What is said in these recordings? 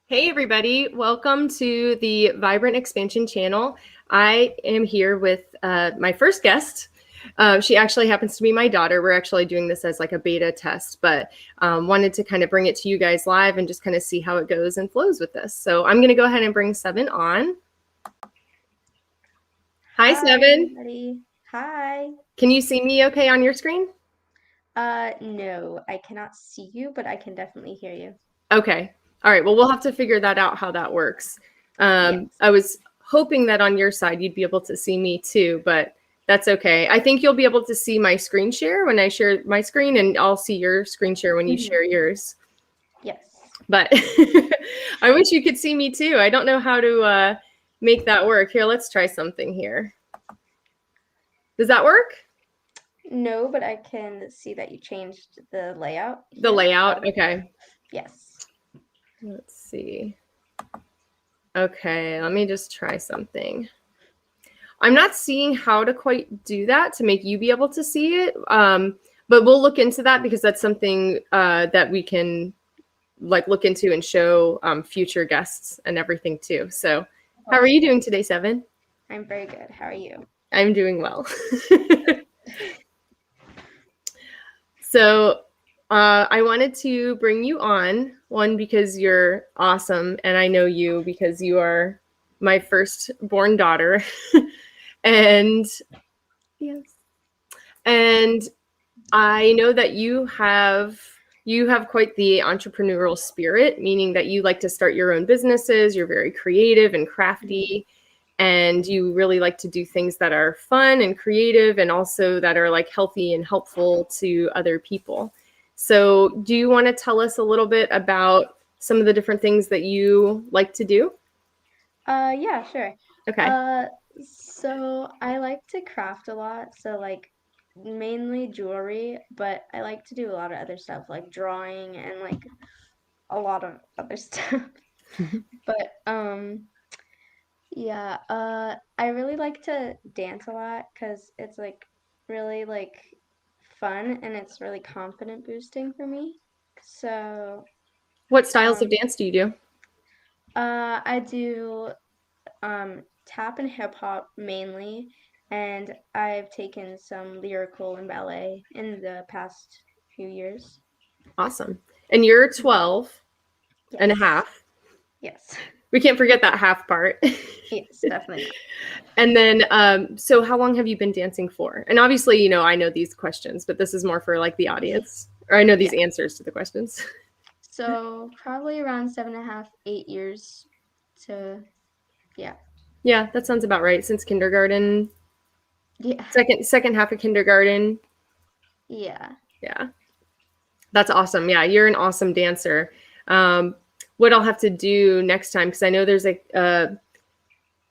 Hey everybody, welcome to the Vibrant Expansion channel. I am here with my first guest. She actually happens to be my daughter. We're actually doing this as like a beta test, but wanted to kind of bring it to you guys live and just kind of see how it goes and flows with this. So I'm going to go ahead and bring Seven on. Hi, Seven. Everybody. Hi. Can you see me okay on your screen? No, I cannot see you, but I can definitely hear you. Okay. All right. Well, we'll have to figure that out, how that works. Yes. I was hoping that on your side you'd be able to see me too, but that's okay. I think you'll be able to see my screen share when I share my screen, and I'll see your screen share when you share yours. Yes. But I wish you could see me too. I don't know how to make that work. Here, let's try something here. Does that work? No, but I can see that you changed the layout The here. layout? Okay. Yes. Let's see. Okay, let me just try something. I'm not seeing how to quite do that to make you be able to see it. But we'll look into that because that's something that we can like look into and show future guests and everything too. So how are you doing today, Seven? I'm very good. How are you? I'm doing well. So I wanted to bring you on, one, because you're awesome, and I know you because you are my firstborn daughter. And yes. And I know that you have quite the entrepreneurial spirit, meaning that you like to start your own businesses. You're very creative and crafty, and you really like to do things that are fun and creative and also that are like healthy and helpful to other people. So, do you want to tell us a little bit about some of the different things that you like to do? Yeah, sure. Okay. So I like to craft a lot, so like mainly jewelry, but I like to do a lot of other stuff like drawing and like a lot of other stuff. But yeah, I really like to dance a lot because it's like really like fun and it's really confident boosting for me. So, What styles of um, dance do you do? I do tap and hip hop mainly, and I've taken some lyrical and ballet in the past few years. Awesome. And you're 12 and a Yes, half. yes, We can't forget that half part. yes, definitely not. And then, so how long have you been dancing for? And obviously, you know, I know these questions, but this is more for like the audience, or I know these Yeah. answers to the questions. So probably around 7.5, 8 years to, yeah. Yeah, that sounds about right. Since kindergarten, Yeah. second half of kindergarten. Yeah. Yeah, that's awesome. Yeah, you're an awesome dancer. What I'll have to do next time, because I know there's a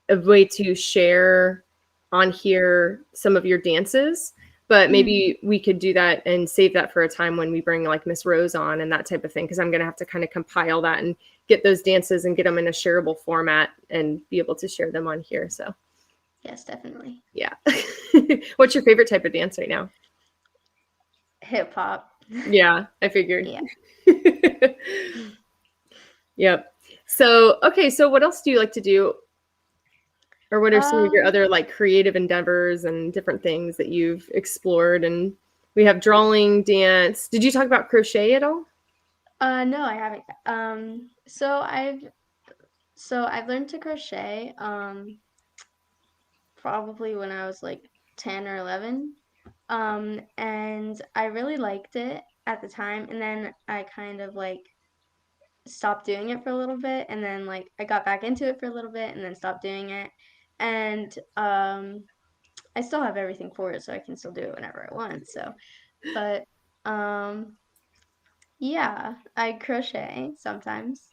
way to share on here some of your dances, but maybe we could do that and save that for a time when we bring like Miss Rose on and that type of thing, because I'm going to have to kind of compile that and get those dances and get them in a shareable format and be able to share them on here. So Yes, definitely. yeah. What's your favorite type of dance right now? Hip hop. Yeah, I figured. Yeah. Yep. So, okay, so what else do you like to do? Or what are some of your Um, other like creative endeavors and different things that you've explored? And we have drawing, dance. Did you talk about crochet at all? no, I haven't. So I've learned to crochet, probably when I was like 10 or 11. And I really liked it at the time, and then I kind of like stopped doing it for a little bit, and then like I got back into it for a little bit and then stopped doing it. And I still have everything for it, so I can still do it whenever I want. So, but um yeah, I crochet sometimes.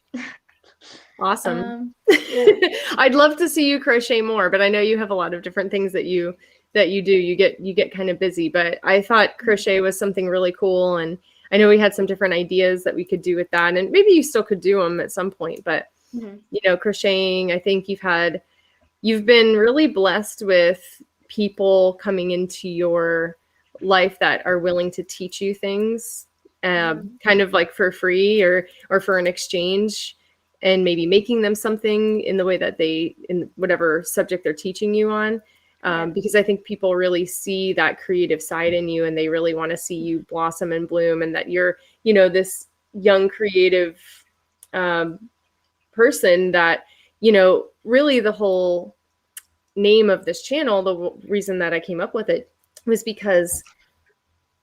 Awesome. Yeah. I'd love to see you crochet more, but I know you have a lot of different things that you do. You get kind of busy, but I thought crochet was something really cool, and I know we had some different ideas that we could do with that, and maybe you still could do them at some point, but Mhm. you know, crocheting, I think you've been really blessed with people coming into your life that are willing to teach you things, Mhm. kind of like for free or for an exchange. and maybe making them something in the way that they, in whatever subject they're teaching you on. Right. Because I think people really see that creative side in you, and they really want to see you blossom and bloom, and that you're, this young creative person that, really the whole name of this channel, the reason that I came up with it was because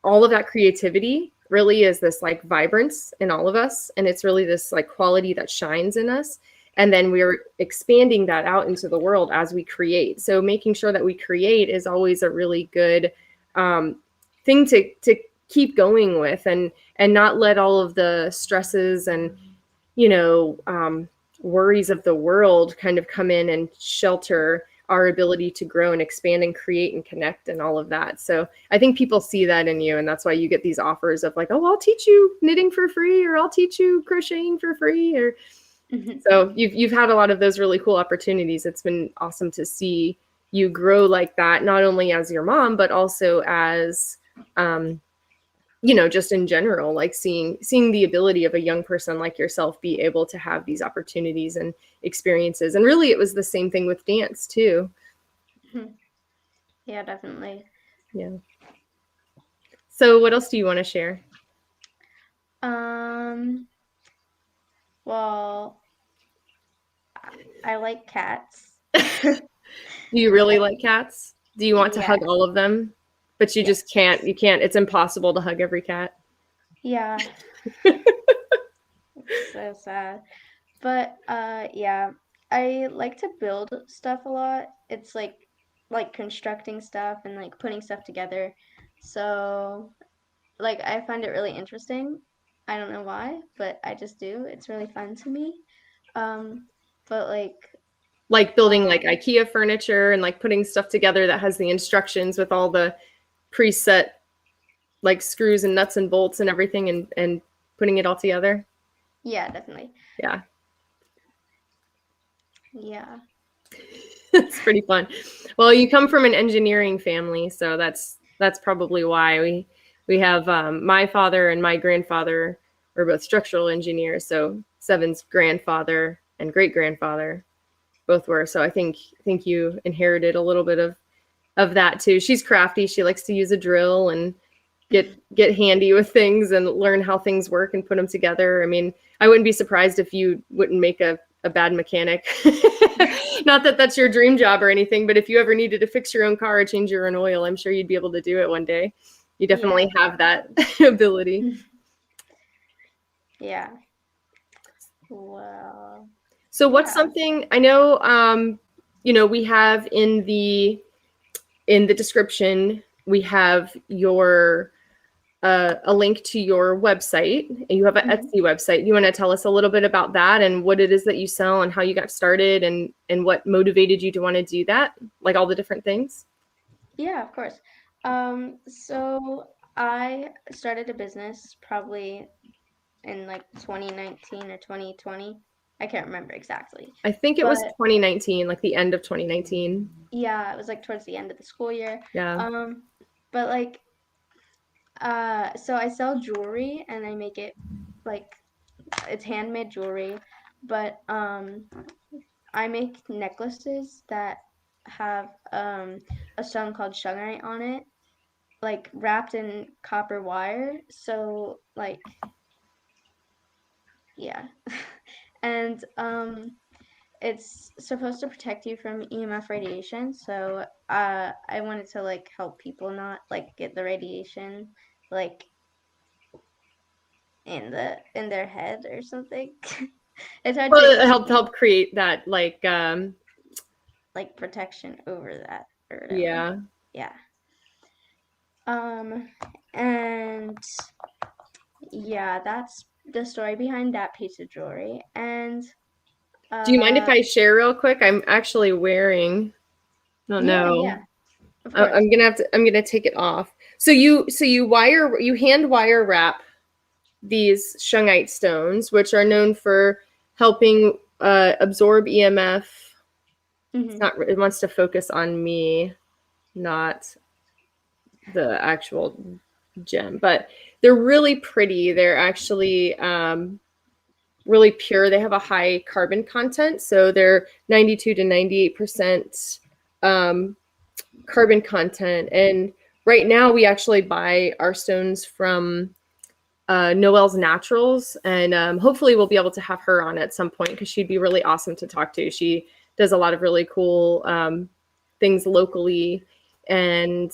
all of that creativity really is this like vibrance in all of us. And it's really this like quality that shines in us. And then we're expanding that out into the world as we create. So making sure that we create is always a really good thing to keep going with, and not let all of the stresses and, worries of the world kind of come in and shelter our ability to grow and expand and create and connect and all of that. So I think people see that in you, and that's why you get these offers of like, oh, I'll teach you knitting for free, or I'll teach you crocheting for free, or so you've had a lot of those really cool opportunities. It's been awesome to see you grow like that, not only as your mom, but also as just in general, like seeing the ability of a young person like yourself be able to have these opportunities and experiences. And really, it was the same thing with dance too. Yeah, definitely. Yeah. So what else do you want to share? Well, I like cats. Do you really like cats? Do you want to Yeah. hug all of them? But you just can't, it's impossible to hug every cat. Yeah. It's so sad. But yeah, I like to build stuff a lot. It's like constructing stuff and like putting stuff together. So like I find it really interesting. I don't know why, but I just do. It's really fun to me. But like building like IKEA furniture and like putting stuff together that has the instructions with all the preset like screws and nuts and bolts and everything, and putting it all together. Yeah, definitely. Yeah. Yeah. It's pretty fun. Well, you come from an engineering family, so that's probably why we have my father and my grandfather were both structural engineers. So Seven's grandfather and great grandfather both were. So I think you inherited a little bit of that too. She's crafty. She likes to use a drill and get handy with things and learn how things work and put them together. I mean, I wouldn't be surprised if you wouldn't make a bad mechanic. Not that that's your dream job or anything, but if you ever needed to fix your own car or change your own oil, I'm sure you'd be able to do it one day. You definitely have that ability. Yeah. Well. So what's something I know, we have in the description, we have your a link to your website, and you have an Etsy website. Do you want to tell us a little bit about that and what it is that you sell and how you got started and what motivated you to want to do that, like all the different things? Yeah, of course. So I started a business probably in like 2019 or 2020. I can't remember exactly. I think it was 2019, like the end of 2019. Yeah, it was like towards the end of the school year. Yeah. But so I sell jewelry and I make it like it's handmade jewelry, but I make necklaces that have a stone called Shungite on it, like wrapped in copper wire. So yeah. And it's supposed to protect you from EMF radiation. So I wanted to like help people not like get the radiation like in their head or something. It's hard to Well, it explain. help create that like Protection over that or whatever. yeah. Yeah. And yeah, that's the story behind that piece of jewelry. And Do you mind if I share real quick? I'm actually wearing, oh no. Yeah, of course. I'm gonna take it off. So you hand wire wrap these Shungite stones, which are known for helping absorb EMF. It's not, it wants to focus on me, not the actual gem, but they're really pretty. They're actually really pure. They have a high carbon content, so they're 92 to 98% carbon content. And right now we actually buy our stones from Noelle's Naturals, and hopefully we'll be able to have her on at some point because she'd be really awesome to talk to. She does a lot of really cool things locally, and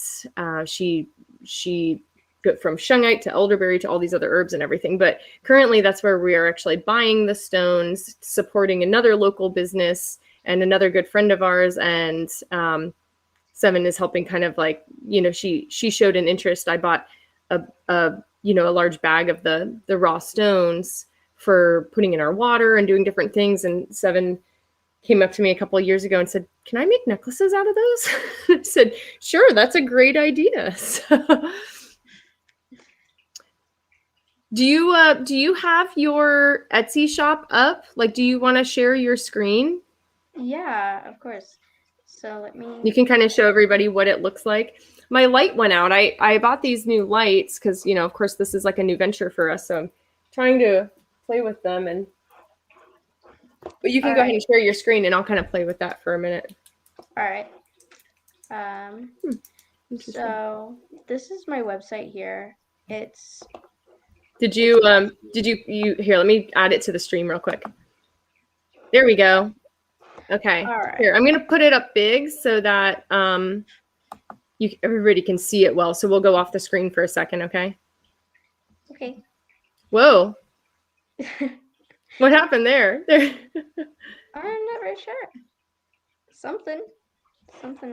she from Shungite to elderberry to all these other herbs and everything. But currently that's where we are actually buying the stones, supporting another local business and another good friend of ours. And Seven is helping kind of like, she showed an interest. I bought a large bag of the raw stones for putting in our water and doing different things. And Seven came up to me a couple of years ago and said, "Can I make necklaces out of those?" I said, "Sure, that's a great idea." So, do you have your Etsy shop up? Like, do you want to share your screen? Yeah, of course. So let me. You can kind of show everybody what it looks like. My light went out. I bought these new lights because, of course, this is like a new venture for us. So I'm trying to play with them. But you can go ahead and share your screen, and I'll kind of play with that for a minute. All right. So this is my website here. It's. Did you here, let me add it to the stream real quick. There we go. Okay. All right. Here, I'm going to put it up big so that everybody can see it well. So we'll go off the screen for a second, okay? Okay. Whoa. What happened there? I'm not very sure. Something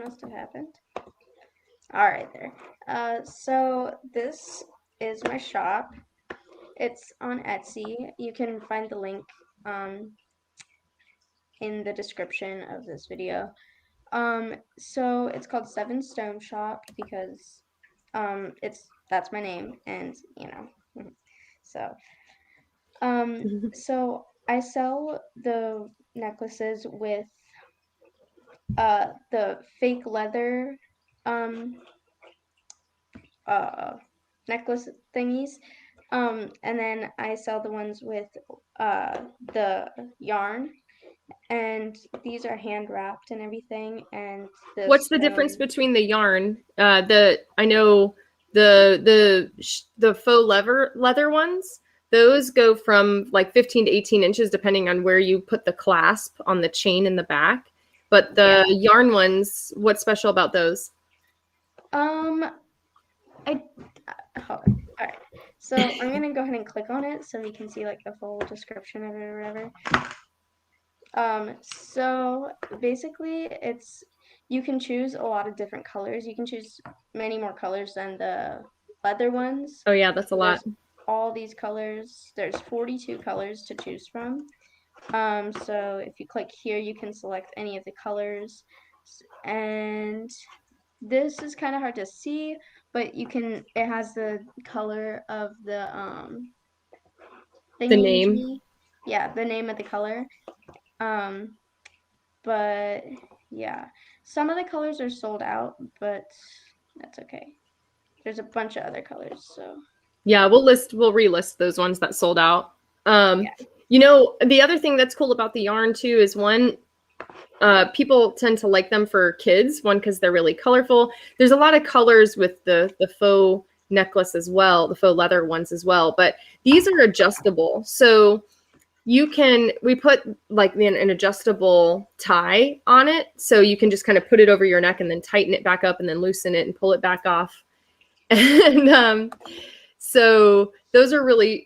must have happened. All right, there. So this is my shop. It's on Etsy. You can find the link in the description of this video. So it's called Seven Stone Shop because that's my name, and so so I sell the necklaces with the fake leather necklace thingies, and then I sell the ones with the yarn, and these are hand wrapped and everything. And what's the difference between the yarn? I know the faux leather ones. Those go from like 15 to 18 inches depending on where you put the clasp on the chain in the back. But the yarn ones, what's special about those? Hold on. All right. So I'm gonna go ahead and click on it so we can see like the full description of it or whatever. So basically you can choose a lot of different colors. You can choose many more colors than the leather ones. Oh yeah, that's a lot. All these colors. There's 42 colors to choose from. So if you click here, you can select any of the colors, and this is kind of hard to see, but it has the color of the name. Yeah, the name of the color. But yeah, some of the colors are sold out, but that's okay. There's a bunch of other colors, so yeah, we'll relist those ones that sold out. The other thing that's cool about the yarn too is people tend to like them for kids. One, because they're really colorful. There's a lot of colors with the faux necklace as well, the faux leather ones as well. But these are adjustable, so we put like an adjustable tie on it, so you can just kind of put it over your neck and then tighten it back up and then loosen it and pull it back off. And so those are really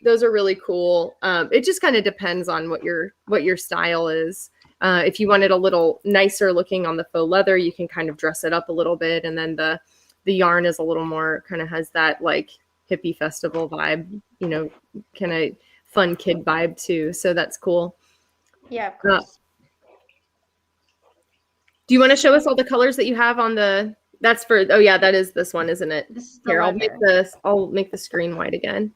cool. It just kind of depends on what your style is. If you want it a little nicer looking on the faux leather, you can kind of dress it up a little bit. And then the yarn is a little more, kind of has that like hippie festival vibe, kind of fun kid vibe too. So that's cool. Yeah, of course. Do you want to show us all the colors that you have on the, that's for, oh yeah, that is this one, isn't it? Here, I'll make the screen white again.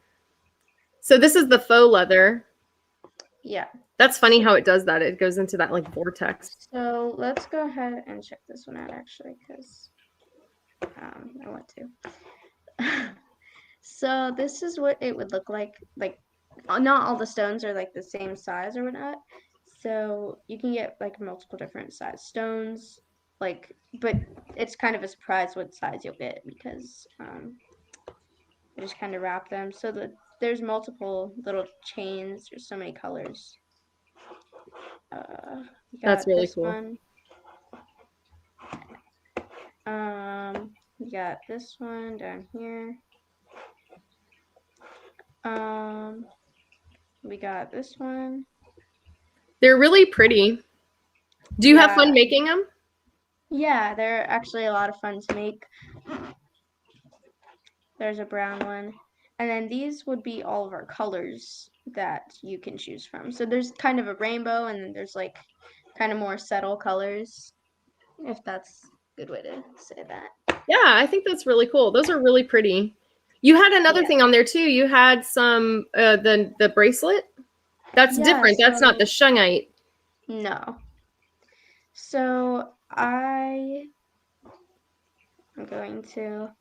So this is the faux leather. Yeah. That's funny how it does that. It goes into that like vortex. So let's go ahead and check this one out actually, because I want to. So this is what it would look like not all the stones are like the same size or whatnot. So you can get like multiple different size stones, like, but it's kind of a surprise what size you'll get because I just kind of wrap them. So there's multiple little chains. There's so many colors. We That's got really this cool. one. We got this one down here. We got this one. They're really pretty. Do you have fun Yeah, making them? yeah, they're actually a lot of fun to make. There's a brown one. And then these would be all of our colors that you can choose from. So there's kind of a rainbow, and then there's like kind of more subtle colors, if that's a good way to say that. Yeah, I think that's really cool. Those are really pretty. You had another Yeah. thing on there too. You had some the bracelet. That's Yeah, different. That's not so the Shungite. no. So I'm going to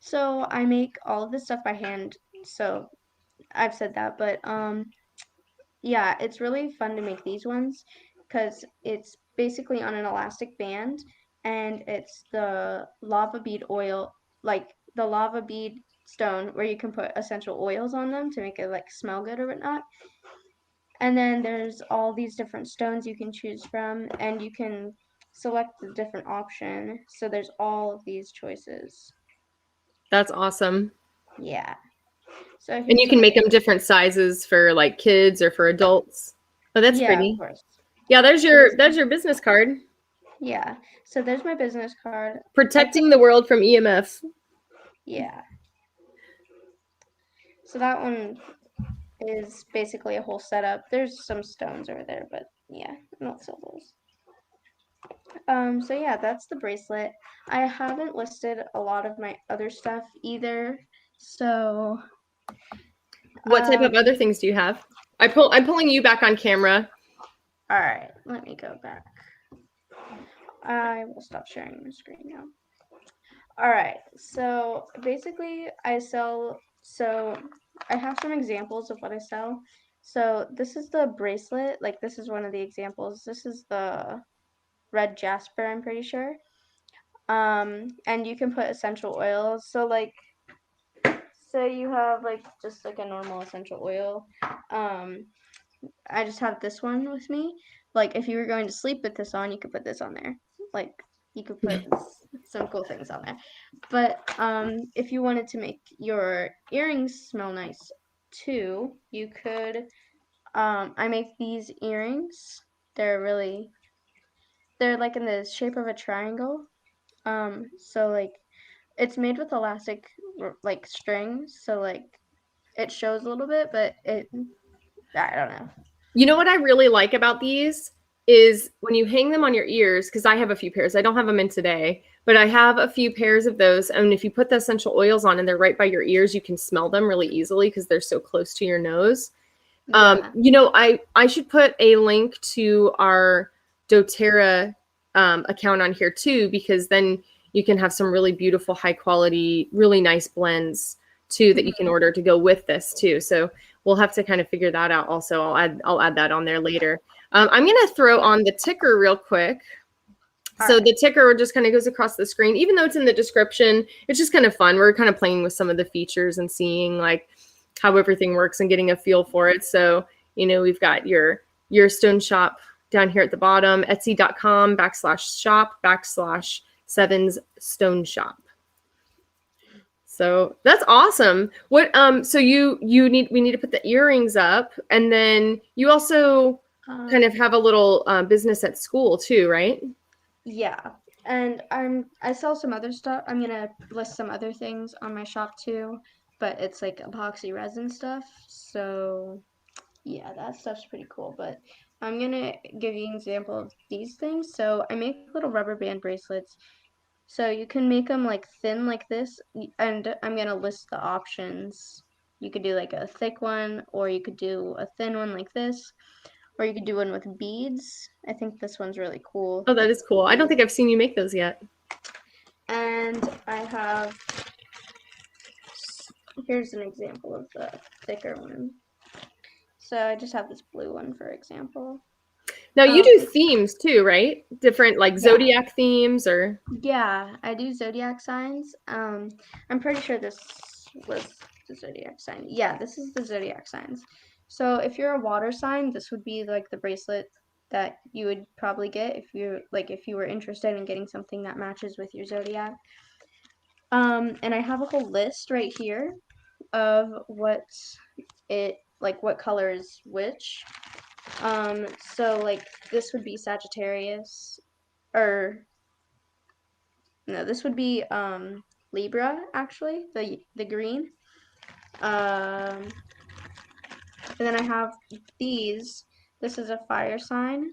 so I make all of this stuff by hand. So I've said that, but yeah, it's really fun to make these ones because it's basically on an elastic band and it's the lava bead oil, like the lava bead stone where you can put essential oils on them to make it like smell good or whatnot. And then there's all these different stones you can choose from and you can select the different option. So there's all of these choices. That's awesome. Yeah. So And here's you some can make them examples. different sizes for like kids or for adults. Oh, that's Yeah, of pretty. course. Yeah, So this there's your business card. yeah. So there's my business card. I put Protecting the world from EMF. yeah. So that one is basically a whole setup. There's some stones over there, but yeah, I don't sell those. So yeah, that's the bracelet. I haven't listed a lot of my other stuff either. So What type of other things do you have? I'm pulling you back on camera. all right, let me go back. I will stop sharing my screen now. All right, so basically so I have some examples of what I sell. So this is the bracelet, like this is one of the examples. This is the red jasper, I'm pretty sure. And you can put essential oils. So like say you have like just like a normal essential oil. Um, I just have this one with me. Like if you were going to sleep with this on, you could put this on there. Like you could put some cool things on there. But if you wanted to make your earrings smell nice too, you could I make these earrings. They're like in the shape of a triangle. So like it's made with elastic like strings, so like it shows a little bit, but I don't know. You know what I really like about these is when you hang them on your ears, because I have a few pairs. I don't have them in today, but I have a few pairs of those. And if you put the essential oils on and they're right by your ears, you can smell them really easily because they're so close to your nose. Yeah. You know, I should put a link to our doTERRA account on here too, because then you can have some really beautiful, high quality, really nice blends too that you can order to go with this too. So we'll have to kind of figure that out. Also, I'll add that on there later. I'm gonna throw on the ticker real quick. So Alright. the ticker just kind of goes across the screen, even though it's in the description. It's just kind of fun. We're kind of playing with some of the features and seeing like how everything works and getting a feel for it. So, you know, we've got your stone shop down here at the bottom, etsy.com/shop/sevens stone shop. So that's awesome. What so we need to put the earrings up, and then you also kind of have a little business at school too, right? Yeah. And I sell some other stuff. I'm gonna list some other things on my shop too, but it's like epoxy resin stuff. So yeah, that stuff's pretty cool. But I'm gonna give you an example of these things. So I make little rubber band bracelets. So you can make them like thin like this, and I'm gonna list the options. You could do like a thick one, or you could do a thin one like this, or you could do one with beads. I think this one's really cool Oh, that with is cool. I don't beads. think I've seen you make those yet. And I have, here's an example of the thicker one. So I just have this blue one, for example. Now you do Um, themes too, right? Different like yeah, zodiac themes or yeah, I do zodiac signs. I'm pretty sure this was the zodiac sign. Yeah, this is the zodiac signs. So if you're a water sign, this would be like the bracelet that you would probably get if you were interested in getting something that matches with your zodiac. And I have a whole list right here of what color is which. So like this would be Sagittarius, or no, this would be Libra actually, the green. Um, and then I have these. This is a fire sign,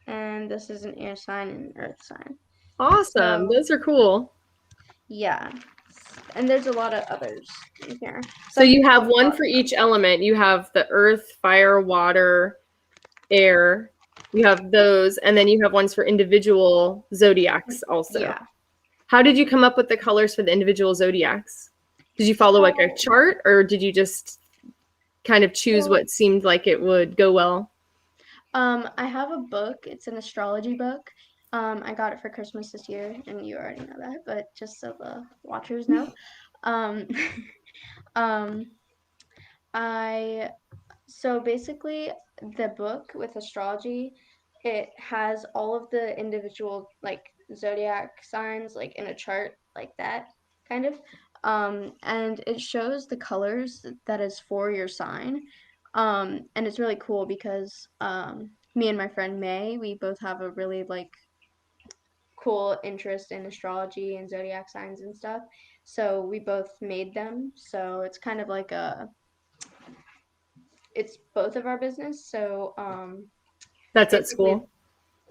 and this is an air sign and an earth sign. awesome. So Those are cool. yeah, and there's a lot of others in here. So Some you people have have a one lot for of each them. element. You have the earth, fire, water, air. You have those, and then you have ones for individual zodiacs also. Yeah. How did you come up with the colors for the individual zodiacs? Did you follow like a So chart or did you just kind of choose so what seemed like it would go well? I have a book. It's an astrology book. I got it for Christmas this year, and you already know that, but just so the watchers know. Um, um, I So basically, the book with astrology, it has all of the individual like zodiac signs like in a chart like that kind of. And it shows the colors that is for your sign. And it's really cool because me and my friend May, we both have a really like cool interest in astrology and zodiac signs and stuff. So we both made them. So it's kind of like it's both of our business. So That's at basically, school.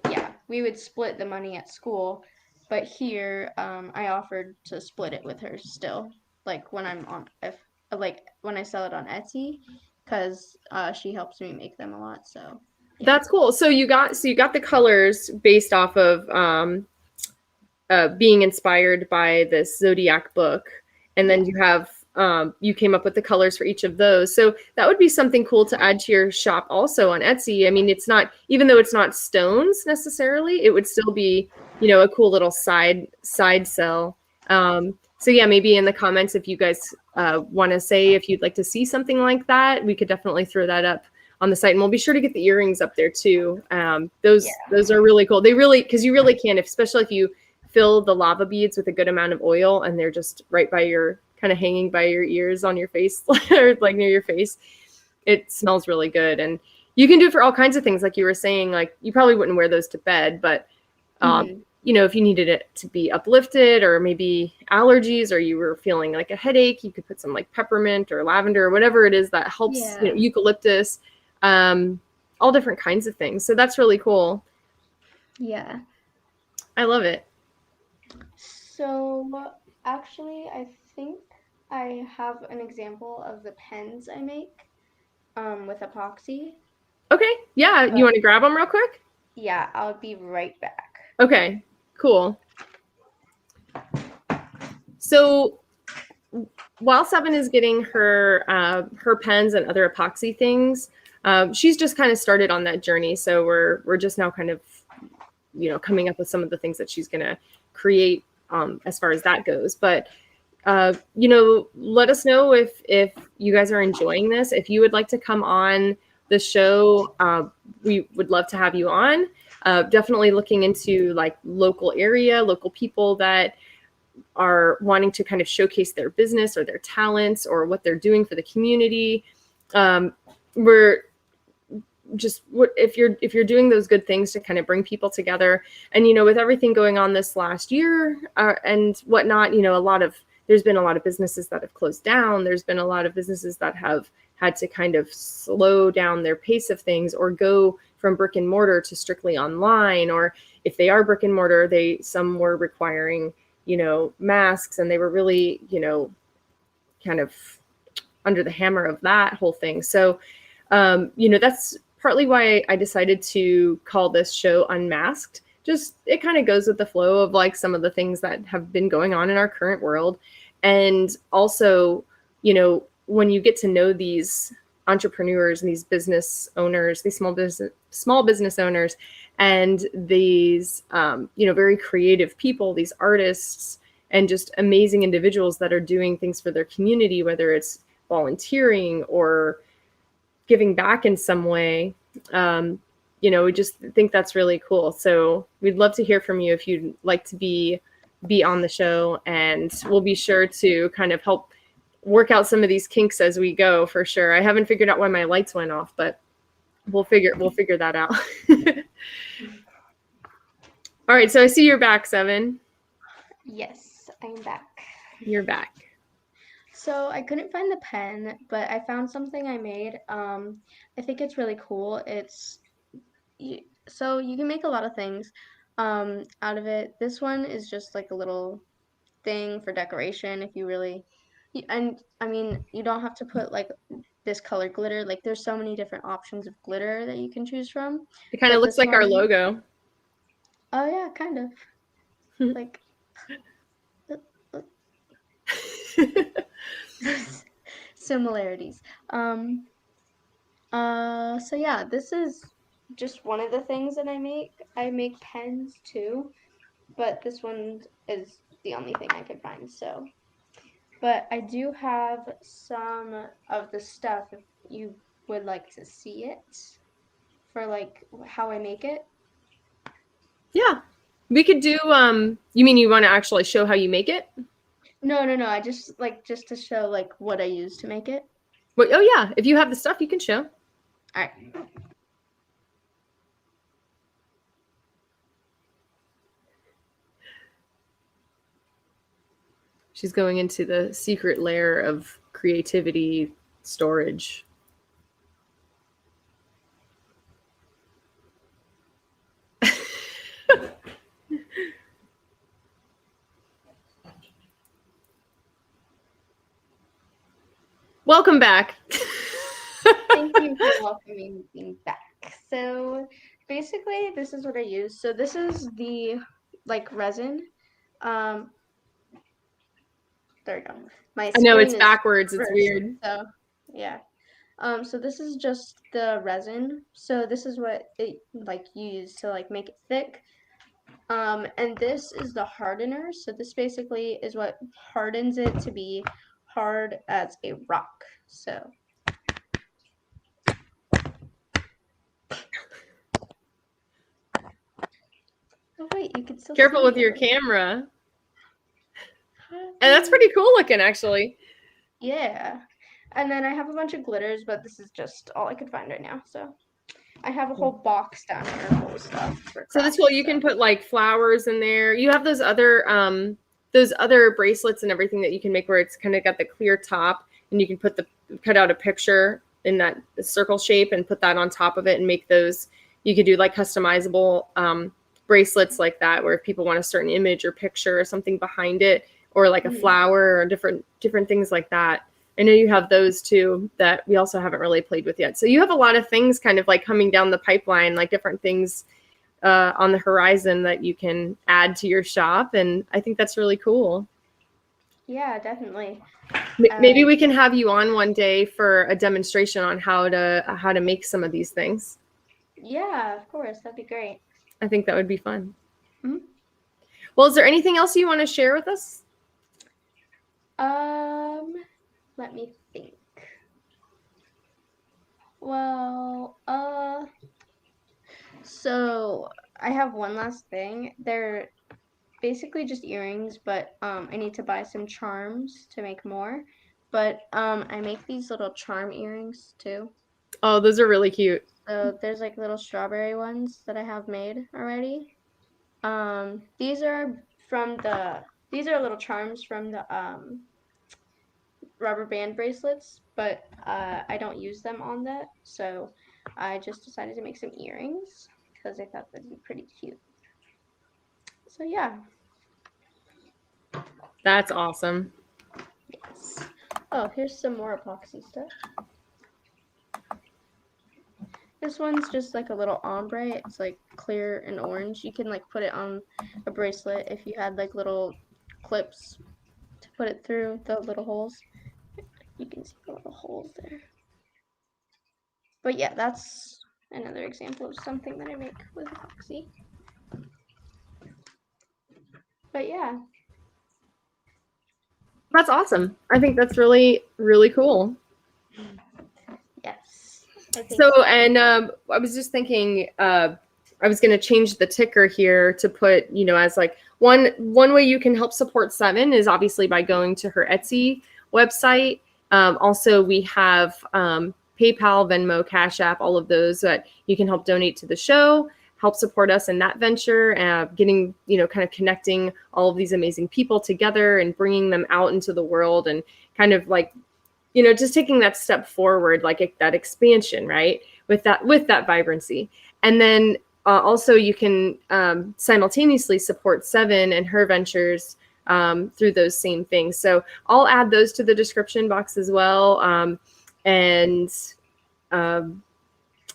yeah, we would split the money at school, but here I offered to split it with her still, like when I'm on if like when I sell it on Etsy, because she helps me make them a lot. So yeah, That's cool. So you got the colors based off of being inspired by this zodiac book, and then yeah, you have you came up with the colors for each of those. So that would be something cool to add to your shop also on Etsy. I mean, it's not, even though it's not stones necessarily, it would still be, you know, a cool little side sell. So yeah, maybe in the comments if you guys want to say if you'd like to see something like that, we could definitely throw that up on the site, and we'll be sure to get the earrings up there too. Those are really cool. They really, because you really can, especially if you fill the lava beads with a good amount of oil and they're just right by your kind of hanging by your ears on your face or like near your face. It smells really good. And you can do it for all kinds of things. Like you were saying, like you probably wouldn't wear those to bed, but hmm you know, if you needed it to be uplifted or maybe allergies or you were feeling like a headache, you could put some like peppermint or lavender or whatever it is that helps, you know, yeah, eucalyptus, all different kinds of things. So that's really cool. yeah. I love it. So actually, I think I have an example of the pens I make with epoxy, Okay. Yeah. You but want to grab them real quick? yeah, I'll be right back. Okay, cool. So while Seven is getting her pens and other epoxy things, she's just kind of started on that journey. So we're just now kind of, you know, coming up with some of the things that she's gonna create as far as that goes. But you know, let us know if you guys are enjoying this. If you would like to come on the show, we would love to have you on. Definitely looking into like local area, local people that are wanting to kind of showcase their business or their talents or what they're doing for the community. We're just if you're doing those good things to kind of bring people together, and you know, with everything going on this last year and whatnot, you know, there's been a lot of businesses that have closed down. There's been a lot of businesses that have had to kind of slow down their pace of things or go from brick and mortar to strictly online, or if they are brick and mortar, some were requiring, you know, masks, and they were really, you know, kind of under the hammer of that whole thing. So, you know, that's partly why I decided to call this show Unmasked. Just it kind of goes with the flow of like some of the things that have been going on in our current world. And also, you know, when you get to know these entrepreneurs and these business owners, these small business owners, and these very creative people, these artists, and just amazing individuals that are doing things for their community, whether it's volunteering or giving back in some way. We just think that's really cool. So we'd love to hear from you if you'd like to be on the show, and we'll be sure to kind of help work out some of these kinks as we go, for sure. I haven't figured out why my lights went off, but we'll figure that out. All right, so I see you're back, Seven. Yes, I'm back. You're back. So I couldn't find the pen, but I found something I made. I think it's really cool. So you can make a lot of things out of it. This one is just like a little thing for decoration if you really, and I mean, you don't have to put like this color glitter. Like there's so many different options of glitter that you can choose from. It kind of looks like our logo. Oh yeah, kind of. Like similarities. So yeah, this is just one of the things that I make. I make pens too, but this one is the only thing I could find, so. But I do have some of the stuff if you would like to see it for like how I make it. Yeah. We could do you mean you want to actually show how you make it? No, I just to show like what I use to make it. Well, oh yeah, if you have the stuff you can show. All right. She's going into the secret lair of creativity storage. Welcome back. Thank you for welcoming me back. So basically this is what I use. So this is the like resin. There we go. My I know screen it's is backwards. It's first, weird. so yeah. So this is just the resin. So this is what it like you use to like make it thick. And this is the hardener. So this basically is what hardens it to be hard as a rock. So oh wait, you can still careful with see your camera. And that's pretty cool looking, actually. Yeah. And then I have a bunch of glitters, but this is just all I could find right now. So I have a whole box down here full of stuff for crafts. So that's cool. You can put like flowers in there. You have those other bracelets and everything that you can make where it's kind of got the clear top, and you can cut out a picture in that circle shape and put that on top of it and make those. You could do like customizable bracelets like that, where if people want a certain image or picture or something behind it, or like a flower or different things like that. I know you have those too that we also haven't really played with yet. So you have a lot of things kind of like coming down the pipeline, like different things on the horizon that you can add to your shop. And I think that's really cool. Yeah, definitely. Maybe we can have you on one day for a demonstration on how to make some of these things. Yeah, of course. That'd be great. I think that would be fun. Mm-hmm. Well, is there anything else you want to share with us? Let me think. Well, so I have one last thing. They're basically just earrings, but I need to buy some charms to make more. But I make these little charm earrings too. Oh, those are really cute. So there's like little strawberry ones that I have made already. These are little charms from the rubber band bracelets, but I don't use them on that, so I just decided to make some earrings because I thought that'd be pretty cute. So yeah. That's awesome. Yes. Oh, here's some more epoxy stuff. This one's just like a little ombre. It's like clear and orange. You can like put it on a bracelet if you had like little clips to put it through the little holes. You can see the little holes there. But yeah, that's another example of something that I make with epoxy. But yeah. That's awesome. I think that's really, really cool. Yes. I think So, and I was just thinking, I was going to change the ticker here to put, you know, as like one way you can help support Seven is obviously by going to her Etsy website. Also, we have PayPal, Venmo, Cash App, all of those that you can help donate to the show, help support us in that venture, getting, you know, kind of connecting all of these amazing people together and bringing them out into the world and kind of like, you know, just taking that step forward, like that expansion, right? With that vibrancy. And then also you can simultaneously support Seven and her ventures through those same things. So I'll add those to the description box as well. And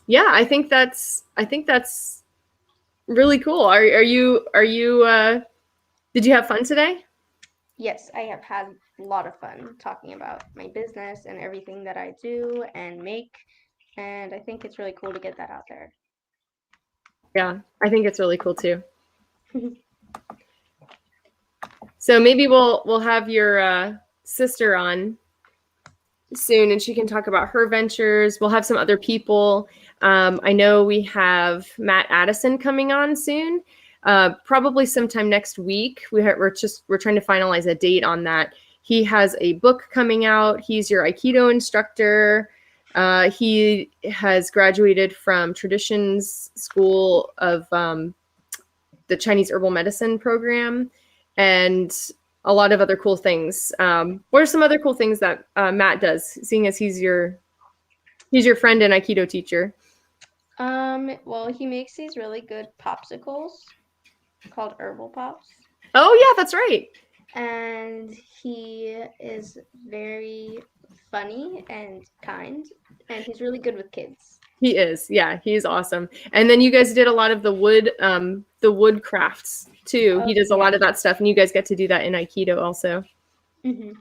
yeah, I think that's really cool. Are you did you have fun today? yes, I have had a lot of fun talking about my business and everything that I do and make. And I think it's really cool to get that out there. Yeah, I think it's really cool too. So maybe we'll have your sister on soon, and she can talk about her ventures. We'll have some other people. I know we have Matt Addison coming on soon, probably sometime next week. We're trying to finalize a date on that. He has a book coming out. He's your Aikido instructor. He has graduated from Traditions School of the Chinese Herbal Medicine program, and a lot of other cool things. What are some other cool things that Matt does, seeing as he's your friend and Aikido teacher? Well, he makes these really good popsicles called herbal pops. Oh yeah, that's right. And he is very funny and kind, and he's really good with kids. He is. Yeah, he's awesome. And then you guys did a lot of the wood crafts too. He does a lot of that stuff, and you guys get to do that in Aikido also. Mm-hmm.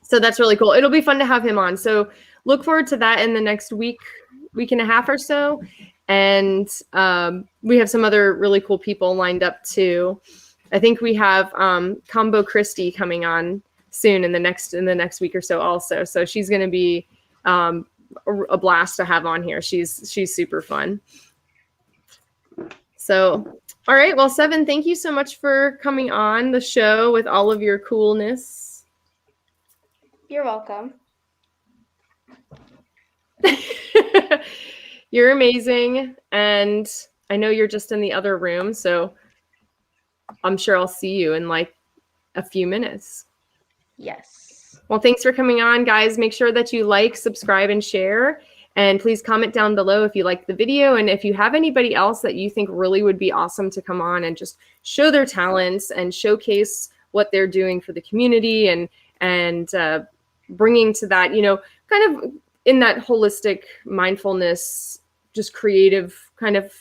So that's really cool. It'll be fun to have him on. So look forward to that in the next week and a half or so. And we have some other really cool people lined up too. I think we have Combo Christie coming on soon in the next week or so also. So she's going to be a blast to have on here. She's super fun. So, all right. Well, Seven, thank you so much for coming on the show with all of your coolness. You're welcome. You're amazing. And I know you're just in the other room, so I'm sure I'll see you in like a few minutes. Yes. Well, thanks for coming on, guys. Make sure that you like, subscribe, and share. And please comment down below if you like the video. And if you have anybody else that you think really would be awesome to come on and just show their talents and showcase what they're doing for the community and bringing to that, you know, kind of in that holistic mindfulness, just creative kind of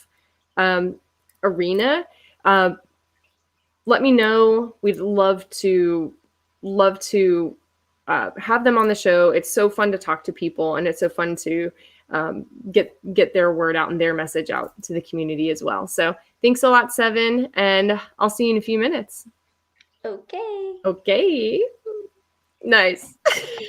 arena, let me know. We'd love to have them on the show. It's so fun to talk to people, and it's so fun to get their word out and their message out to the community as well. So thanks a lot, Seven, and I'll see you in a few minutes. Okay. Okay. Nice.